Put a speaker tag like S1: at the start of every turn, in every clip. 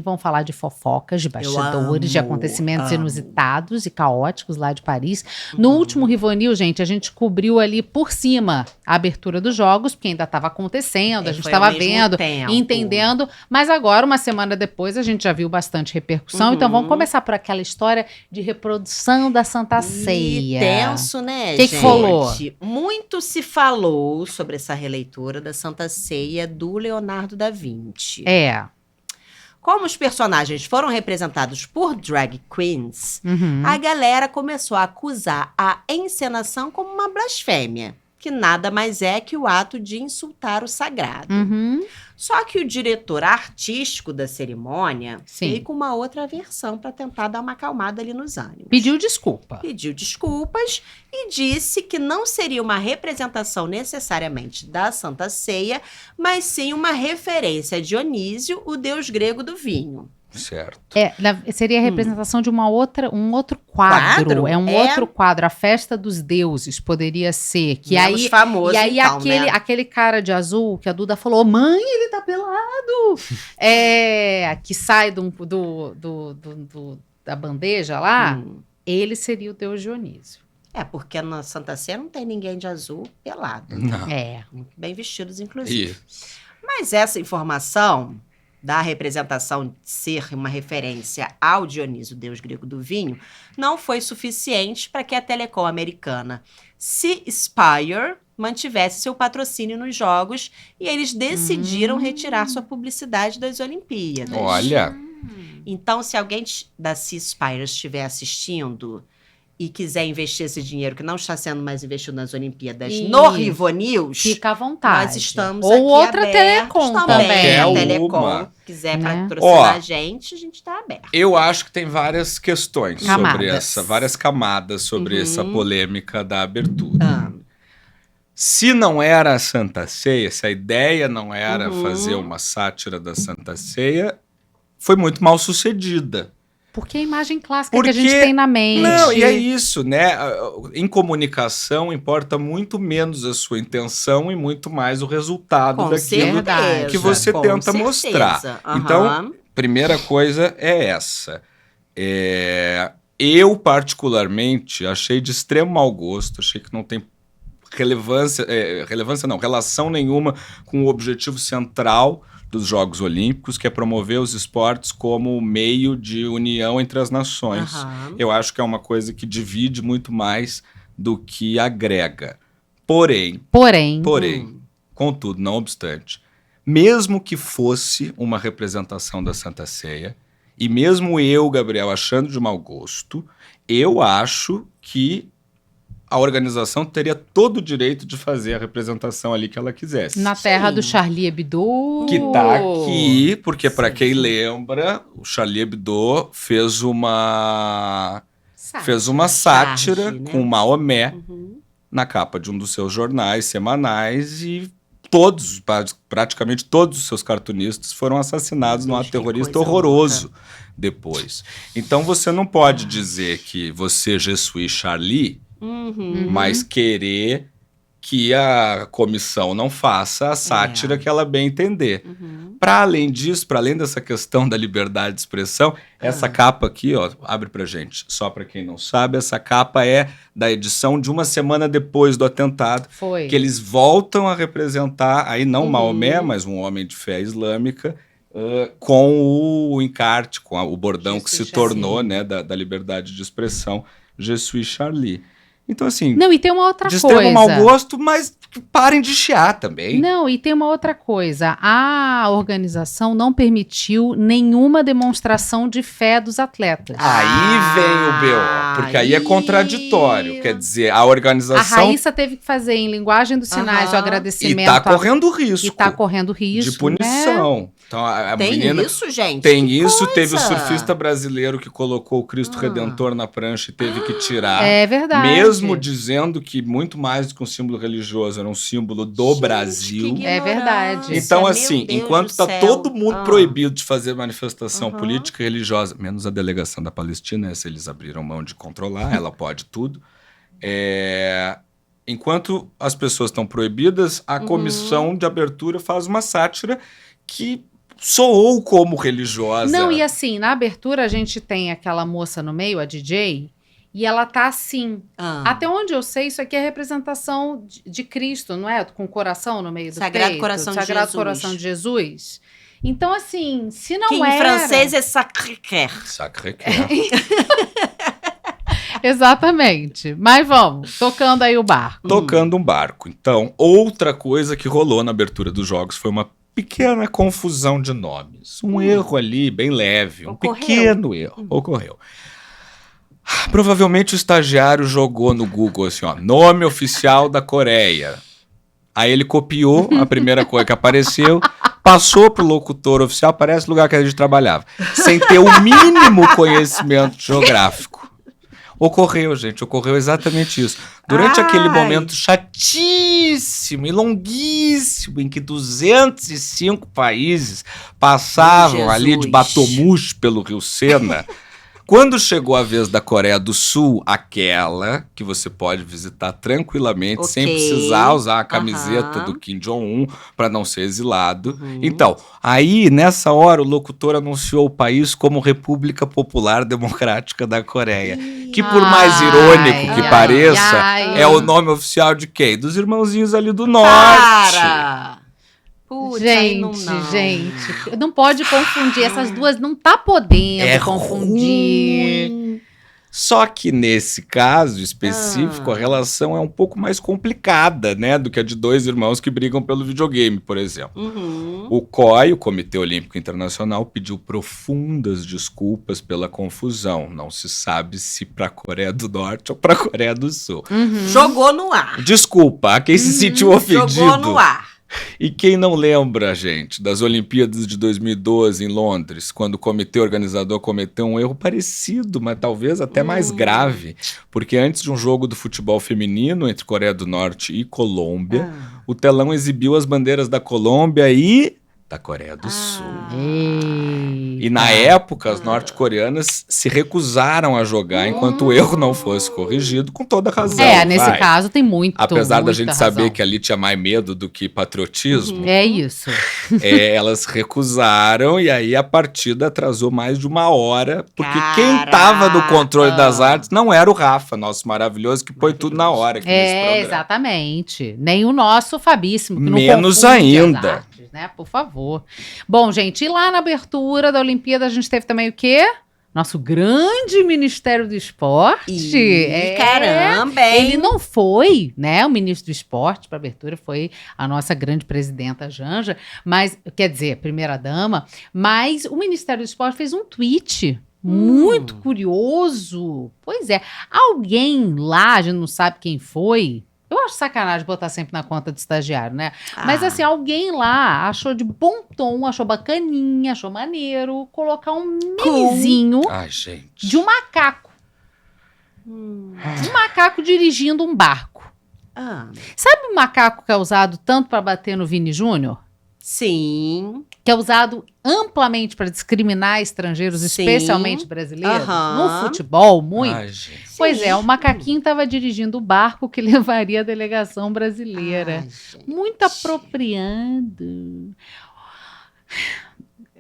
S1: vão falar de fofocas, de bastidores, de acontecimentos inusitados e caóticos lá de Paris. No último Rivotril, gente, a gente cobriu ali por cima a abertura dos jogos, porque ainda estava acontecendo, a gente estava vendo, entendendo, mas agora, uma semana depois, a gente já viu bastante repercussão, então vamos começar por aquela história de reprodução da Santa Ceia.
S2: Tenso, né,
S1: gente? Que rolou?
S2: Muito se falou sobre essa releitura da Santa Ceia do Leonardo da Vinci. Como os personagens foram representados por drag queens, a galera começou a acusar a encenação como uma blasfêmia, que nada mais é que o ato de insultar o sagrado. Só que o diretor artístico da cerimônia veio com uma outra versão para tentar dar uma acalmada ali nos ânimos.
S1: Pediu desculpas
S2: e disse que não seria uma representação necessariamente da Santa Ceia, mas sim uma referência a Dionísio, o deus grego do vinho.
S3: Certo.
S1: Seria a representação de um outro quadro. Outro quadro. A Festa dos Deuses poderia ser. Que
S2: menos
S1: aí,
S2: famoso,
S1: e aí
S2: então,
S1: aquele cara de azul que a Duda falou, mãe, ele tá pelado. Que sai da bandeja lá, ele seria o deus Dionísio.
S2: Porque na Santa Ceia não tem ninguém de azul pelado.
S3: Não.
S2: Muito bem vestidos, inclusive.
S3: Isso.
S2: Mas essa informação da representação ser uma referência ao Dionísio, deus grego do vinho, não foi suficiente para que a telecom americana C-Spire mantivesse seu patrocínio nos jogos e eles decidiram retirar sua publicidade das Olimpíadas.
S3: Olha!
S2: Então, se alguém da C-Spire estiver assistindo e quiser investir esse dinheiro que não está sendo mais investido nas Olimpíadas no Rivonews,
S1: fica à vontade.
S2: Nós estamos
S1: Ou
S2: aqui
S1: outra
S2: abertos
S1: telecom
S2: também. A telecom quiser patrocinar a gente está aberto.
S3: Eu acho que tem várias questões várias camadas sobre essa polêmica da abertura. Se não era a Santa Ceia, se a ideia não era fazer uma sátira da Santa Ceia, foi muito mal sucedida.
S1: Porque a imagem clássica que a gente tem na mente.
S3: Não, e é isso, né? Em comunicação importa muito menos a sua intenção e muito mais o resultado daquilo que você tenta mostrar. Então, primeira coisa é essa. Eu, particularmente, achei de extremo mau gosto, achei que não tem relação nenhuma com o objetivo central dos Jogos Olímpicos, que é promover os esportes como meio de união entre as nações. Eu acho que é uma coisa que divide muito mais do que agrega. Porém, contudo, não obstante, mesmo que fosse uma representação da Santa Ceia, e mesmo eu, Gabriel, achando de mau gosto, eu acho que a organização teria todo o direito de fazer a representação ali que ela quisesse.
S1: Na terra do Charlie Hebdo.
S3: Que tá aqui, porque para quem lembra, o Charlie Hebdo fez uma sátira com Maomé na capa de um dos seus jornais semanais e praticamente todos os seus cartunistas foram assassinados num ato terrorista horroroso depois. Então você não pode dizer que você, Je suis Charlie, mas querer que a comissão não faça a sátira que ela bem entender. Para além disso, para além dessa questão da liberdade de expressão, essa capa aqui, ó, abre pra gente, só para quem não sabe, essa capa é da edição de uma semana depois do atentado, que eles voltam a representar, aí não Maomé, mas um homem de fé islâmica, com o encarte, com o bordão que se tornou, né, da liberdade de expressão, Je suis Charlie. Então, assim,
S1: não, e tem uma outra
S3: de
S1: coisa.
S3: extremo mau gosto, mas parem de chiar também.
S1: Não, e tem uma outra coisa. A organização não permitiu nenhuma demonstração de fé dos atletas.
S3: Aí vem o BO, porque aí é contraditório. Quer dizer, a organização...
S1: A Raíssa teve que fazer em linguagem dos sinais o agradecimento.
S3: E tá correndo risco.
S1: E tá correndo risco,
S3: de punição. Né? Então,
S2: tem
S3: menina,
S2: isso, gente?
S3: Tem que isso. Coisa. Teve o surfista brasileiro que colocou o Cristo Redentor na prancha e teve que tirar.
S1: É verdade.
S3: Mesmo dizendo que muito mais do que um símbolo religioso, era um símbolo do Brasil.
S1: É verdade.
S3: Então, assim, enquanto tá todo mundo proibido de fazer manifestação política e religiosa, menos a delegação da Palestina, essa eles abriram mão de controlar, ela pode tudo. Enquanto as pessoas estão proibidas, a comissão de abertura faz uma sátira que soou como religiosa.
S1: Não, e assim, na abertura a gente tem aquela moça no meio, a DJ, e ela tá assim. Até onde eu sei, isso aqui é representação de Cristo, não é? Com o coração no meio do
S2: Sagrado
S1: peito.
S2: Coração de
S1: Sagrado
S2: Jesus.
S1: Coração de Jesus. Então, assim, se não
S2: que em francês é Sacré-Cœur.
S3: Sacré-Cœur.
S1: Exatamente. Mas vamos, tocando aí o barco.
S3: Tocando um barco. Então, outra coisa que rolou na abertura dos jogos foi uma pequena confusão de nomes. Um erro ali, bem leve. Um pequeno erro. Ocorreu. Provavelmente o estagiário jogou no Google assim, ó, nome oficial da Coreia. Aí ele copiou a primeira coisa que apareceu, passou pro locutor oficial, parece o lugar que a gente trabalhava, sem ter o mínimo conhecimento geográfico. Ocorreu exatamente isso. Durante aquele momento chatíssimo e longuíssimo em que 205 países passavam ali de batomuxo pelo Rio Sena, quando chegou a vez da Coreia do Sul, aquela que você pode visitar tranquilamente, sem precisar usar a camiseta do Kim Jong-un para não ser exilado. Então, aí, nessa hora, o locutor anunciou o país como República Popular Democrática da Coreia. Que, por mais irônico que pareça, é o nome oficial de quem? Dos irmãozinhos ali do norte.
S2: Para! Putz,
S1: gente, não pode confundir essas duas, não tá podendo confundir.
S3: Ruim. Só que nesse caso específico, a relação é um pouco mais complicada, né, do que a de dois irmãos que brigam pelo videogame, por exemplo. O COI, o Comitê Olímpico Internacional, pediu profundas desculpas pela confusão. Não se sabe se para a Coreia do Norte ou para a Coreia do Sul.
S2: Jogou no ar.
S3: Desculpa, a quem se sentiu ofendido.
S2: Jogou no ar.
S3: E quem não lembra, gente, das Olimpíadas de 2012 em Londres, quando o comitê organizador cometeu um erro parecido, mas talvez até mais grave, porque antes de um jogo do futebol feminino entre Coreia do Norte e Colômbia, o telão exibiu as bandeiras da Colômbia e da Coreia do Sul. E na época, as norte-coreanas se recusaram a jogar enquanto o erro não fosse corrigido, com toda razão.
S1: Nesse caso tem
S3: Apesar da gente saber que ali tinha mais medo do que patriotismo.
S1: É isso.
S3: Elas recusaram e aí a partida atrasou mais de 1 hora, porque quem tava no controle das artes não era o Rafa, nosso maravilhoso, que põe tudo na hora aqui nesse programa.
S1: Exatamente. Nem o nosso Fabíssimo, que
S3: menos
S1: não
S3: ainda.
S1: As artes, né? Por favor. Bom, gente, e lá na abertura da Olimpíada a gente teve também o quê? Nosso grande Ministério do Esporte.
S2: Caramba, hein?
S1: Ele não foi, né? O ministro do Esporte para abertura foi a nossa grande presidenta Janja, mas, quer dizer, primeira-dama, mas o Ministério do Esporte fez um tweet muito curioso. Pois é, alguém lá, a gente não sabe quem foi. Eu acho sacanagem botar sempre na conta do estagiário, né? Mas assim, alguém lá achou de bom tom, achou bacaninha, achou maneiro colocar um memezinho de um macaco. Um macaco dirigindo um barco. Sabe o macaco que é usado tanto para bater no Vini Júnior?
S2: Sim.
S1: Que é usado amplamente para discriminar estrangeiros, especialmente brasileiros, no futebol, muito. Pois é, o macaquinho estava dirigindo o barco que levaria a delegação brasileira. Muito apropriado.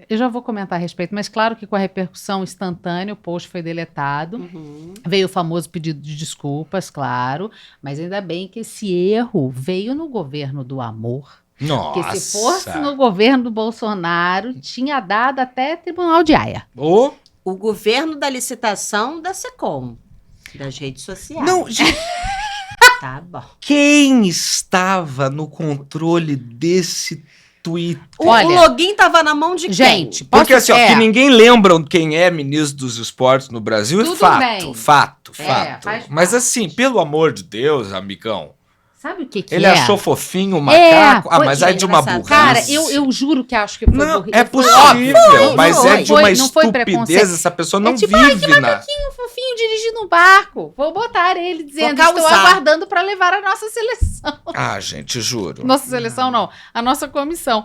S1: Eu já vou comentar a respeito, mas claro que com a repercussão instantânea, o post foi deletado. Veio o famoso pedido de desculpas, claro, mas ainda bem que esse erro veio no governo do amor.
S3: Nossa.
S1: Porque se fosse no governo do Bolsonaro, tinha dado até Tribunal de Haia.
S2: O governo da licitação da Secom, das redes sociais.
S3: Não, gente.
S2: Tá bom.
S3: Quem estava no controle desse Twitter?
S2: Olha, o login tava na mão de quem?
S1: Gente,
S3: porque assim, ó, que ninguém lembra quem é ministro dos esportes no Brasil,
S1: tudo
S3: fato.
S1: Faz
S3: Mas assim, pelo amor de Deus, amigão.
S1: Sabe o que
S3: ele achou fofinho o macaco? Mas é de uma burrice.
S1: Cara, eu juro que acho que foi burrice.
S3: É possível, mas é de uma estupidez. Essa pessoa não vive
S1: que macaquinho fofinho dirigindo um barco. Vou botar ele dizendo, estou aguardando para levar a nossa seleção.
S3: Gente, juro.
S1: Nossa seleção não, a nossa comissão.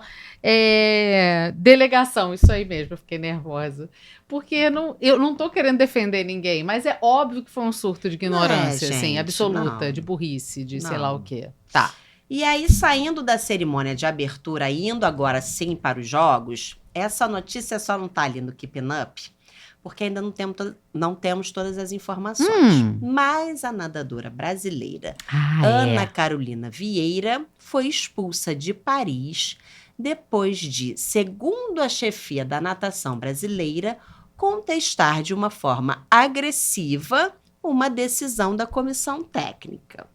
S1: Delegação, isso aí mesmo, eu fiquei nervosa. Porque eu não tô querendo defender ninguém, mas é óbvio que foi um surto de ignorância, assim, absoluta, de burrice, de sei lá o quê. Tá.
S2: E aí, saindo da cerimônia de abertura, indo agora sim para os jogos, essa notícia só não tá ali no Keeping Up, porque ainda não temos todas as informações. Mas a nadadora brasileira Ana Carolina Vieira foi expulsa de Paris depois de, segundo a chefia da natação brasileira, contestar de uma forma agressiva uma decisão da comissão técnica.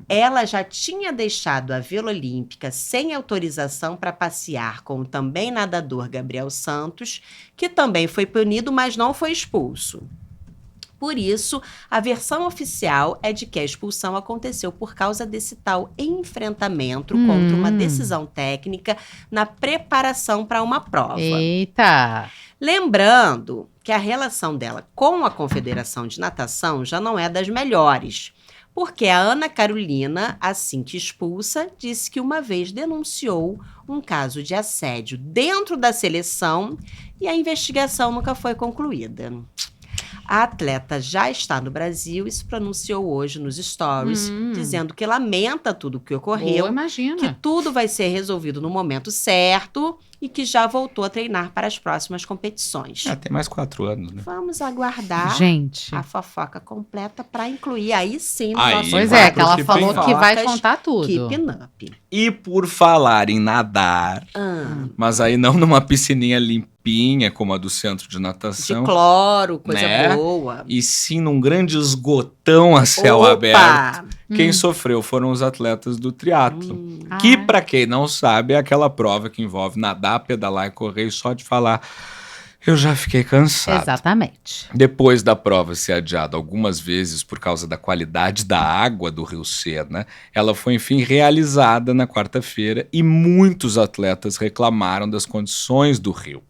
S2: Ela já tinha deixado a Vila Olímpica sem autorização para passear com o também nadador Gabriel Santos, que também foi punido, mas não foi expulso. Por isso, a versão oficial é de que a expulsão aconteceu por causa desse tal enfrentamento contra uma decisão técnica na preparação para uma prova.
S1: Eita!
S2: Lembrando que a relação dela com a Confederação de Natação já não é das melhores, porque a Ana Carolina, assim que expulsa, disse que uma vez denunciou um caso de assédio dentro da seleção e a investigação nunca foi concluída. A atleta já está no Brasil e se pronunciou hoje nos stories, dizendo que lamenta tudo o que ocorreu, que tudo vai ser resolvido no momento certo e que já voltou a treinar para as próximas competições.
S3: Tem mais 4 anos, né?
S2: Vamos aguardar a fofoca completa para incluir aí sim no nosso
S1: Pois é, que ela falou que vai contar tudo.
S2: Keeping Up.
S3: E por falar em nadar, mas aí não numa piscininha limpinha como a do centro de natação.
S2: De cloro, coisa boa.
S3: E sim num grande esgotão a céu aberto. Quem sofreu foram os atletas do triatlo. Que, para quem não sabe, é aquela prova que envolve nadar, pedalar e correr. E só de falar, eu já fiquei cansado.
S1: Exatamente.
S3: Depois da prova ser adiada algumas vezes por causa da qualidade da água do Rio Sena, ela foi, enfim, realizada na quarta-feira e muitos atletas reclamaram das condições do rio.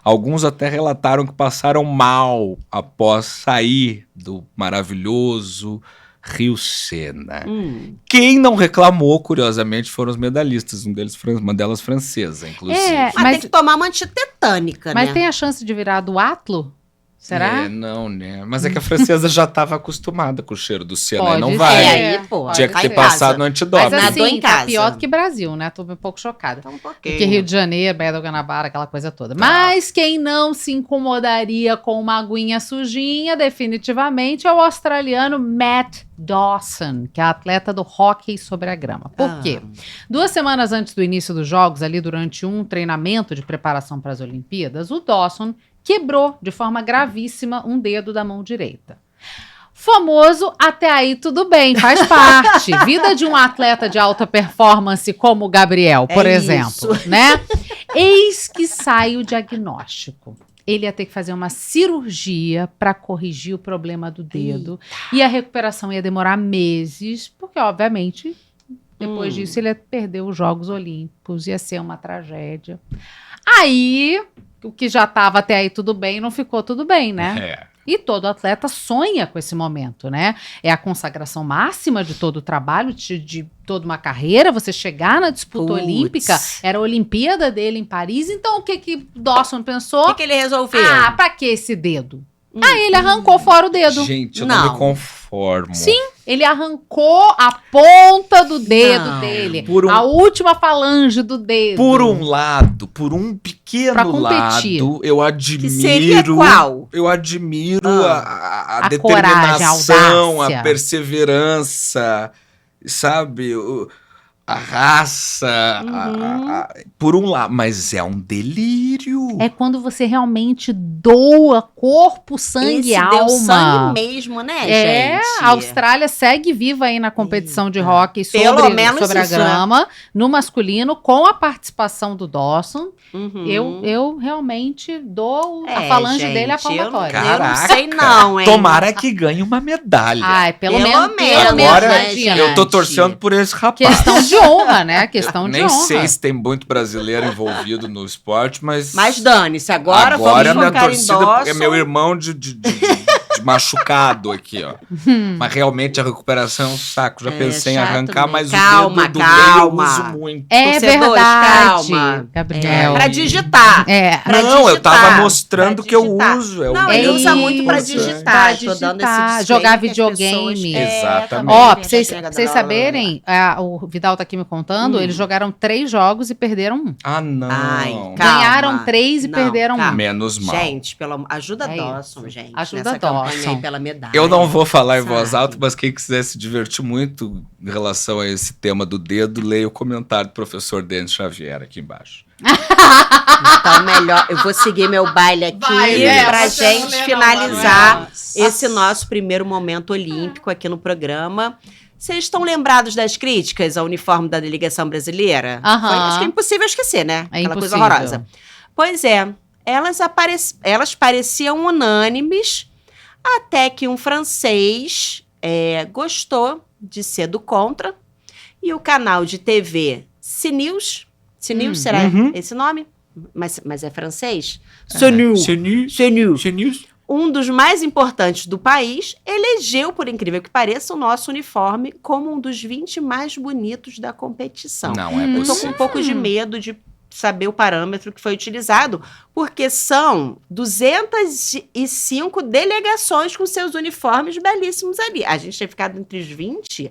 S3: Alguns até relataram que passaram mal após sair do maravilhoso Rio Sena. Quem não reclamou, curiosamente, foram os medalhistas, uma delas francesa, inclusive.
S2: Mas tem que tomar uma antitetânica, né?
S1: Mas tem a chance de virar duatlo? Será?
S3: Não, né? Mas é que a francesa já estava acostumada com o cheiro do Sena.
S1: Pode
S3: e não vai.
S2: Tinha
S3: que ter passado no antidoping.
S1: Mas assim, tá pior do que Brasil, né? Tô um pouco chocada. Porque Rio de Janeiro, Baía do Guanabara, aquela coisa toda. Mas quem não se incomodaria com uma aguinha sujinha, definitivamente, é o australiano Matt Dawson, que é atleta do hóquei sobre a grama. Por quê? 2 semanas antes do início dos jogos, ali durante um treinamento de preparação para as Olimpíadas, o Dawson quebrou de forma gravíssima um dedo da mão direita. Famoso, até aí tudo bem, faz parte. Vida de um atleta de alta performance como o Gabriel, por exemplo, né? Eis que sai o diagnóstico. Ele ia ter que fazer uma cirurgia para corrigir o problema do dedo. E a recuperação ia demorar meses, porque, obviamente, depois disso ele ia perder os Jogos Olímpicos, ia ser uma tragédia. Aí, o que já estava até aí tudo bem, não ficou tudo bem, né? E todo atleta sonha com esse momento, né? É a consagração máxima de todo o trabalho, de toda uma carreira, você chegar na disputa olímpica, era a Olimpíada dele em Paris, então o que Dawson pensou?
S2: O que ele resolveu?
S1: Pra que esse dedo? Aí ele arrancou fora o dedo.
S3: Gente, eu não me conformo.
S1: Sim, ele arrancou a ponta do dedo dele. A última falange do dedo.
S3: Por um lado, por um pequeno lado, eu admiro...
S2: Que seria qual?
S3: Eu admiro a determinação,
S1: coragem,
S3: a perseverança, sabe? A raça, por um lado, mas é um delírio.
S1: É quando você realmente doa corpo, sangue e alma.
S2: Deu sangue mesmo, né, gente?
S1: A Austrália segue viva aí na competição de hóquei sobre a grama, no masculino, com a participação do Dawson. Eu realmente dou a falange dele à palmatória.
S3: Caraca,
S2: eu não sei não, hein?
S3: Tomara que ganhe uma medalha.
S1: Ai, pelo menos.
S3: Agora eu tô torcendo por esse rapaz.
S1: Questão de honra, né? Questão de honra.
S3: Nem sei se tem muito brasileiro envolvido no esporte, mas...
S2: Mas dane-se, agora vamos
S3: minha
S2: focar
S3: torcida
S2: em Dawson.
S3: é meu irmão de machucado aqui, ó. Mas realmente a recuperação é um saco. Já pensei em arrancar,
S2: também.
S3: mas
S2: calma,
S3: o dedo do meio eu uso muito.
S1: É verdade,
S2: calma.
S1: Gabriel.
S2: Pra digitar.
S3: Não,
S2: digitar.
S3: Eu tava mostrando que eu uso.
S2: Não, ele usa muito pra digitar. Tô dando esse
S1: jogar videogame.
S3: Exatamente.
S1: Ó, pra vocês saberem, o Vidal tá aqui me contando, eles jogaram 3 jogos e perderam 1.
S3: Ah, não.
S2: Ai,
S1: ganharam 3 e perderam 1.
S3: Menos mal.
S2: Gente, ajuda a Dawson, gente.
S1: Ajuda a Dawson.
S2: Pela medalha.
S3: Eu não vou falar em voz alta, mas quem quiser se divertir muito em relação a esse tema do dedo, leia o comentário do professor Denis Xavier aqui embaixo.
S2: Então, melhor, eu vou seguir meu baile aqui pra gente finalizar esse nosso primeiro momento olímpico aqui no programa. Vocês estão lembrados das críticas ao uniforme da delegação brasileira? Acho que é impossível esquecer, né? Aquela coisa horrorosa. Pois é, elas pareciam unânimes, até que um francês gostou de ser do contra, e o canal de TV CNews, será esse nome? Mas é francês? CNews. Um dos mais importantes do país, elegeu, por incrível que pareça, o nosso uniforme como um dos 20 mais bonitos da competição.
S3: Não é possível.
S2: Eu tô com um pouco de medo de saber o parâmetro que foi utilizado, porque são 205 delegações com seus uniformes belíssimos ali. A gente tinha ficado entre os 20.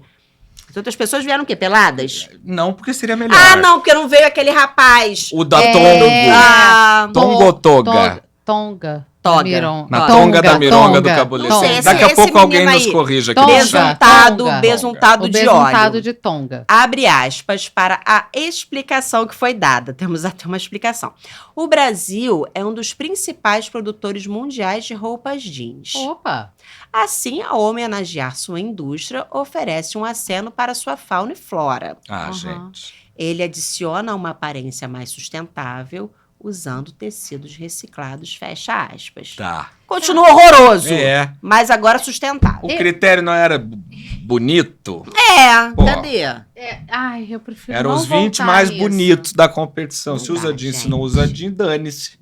S2: As outras pessoas vieram o quê? Peladas?
S3: Não, porque seria melhor.
S2: Não, porque não veio aquele rapaz.
S3: O da Tongo. Tongo ou Toga?
S1: Tonga.
S3: Na Tonga da Mironga do Cabulês. Daqui a pouco alguém nos corrige aqui.
S2: Besuntado de óleo.
S1: Besuntado de Tonga.
S2: Abre aspas para a explicação que foi dada. Temos até uma explicação. O Brasil é um dos principais produtores mundiais de roupas jeans.
S1: Opa!
S2: Assim, ao homenagear sua indústria, oferece um aceno para sua fauna e flora.
S3: Gente.
S2: Ele adiciona uma aparência mais sustentável, usando tecidos reciclados, fecha aspas.
S3: Tá.
S2: Continua horroroso, mas agora sustentável.
S3: O critério não era bonito?
S2: Cadê?
S1: Eu prefiro
S3: eram os 20 mais bonitos da competição. Se usa jeans, se não usa jeans, dane-se.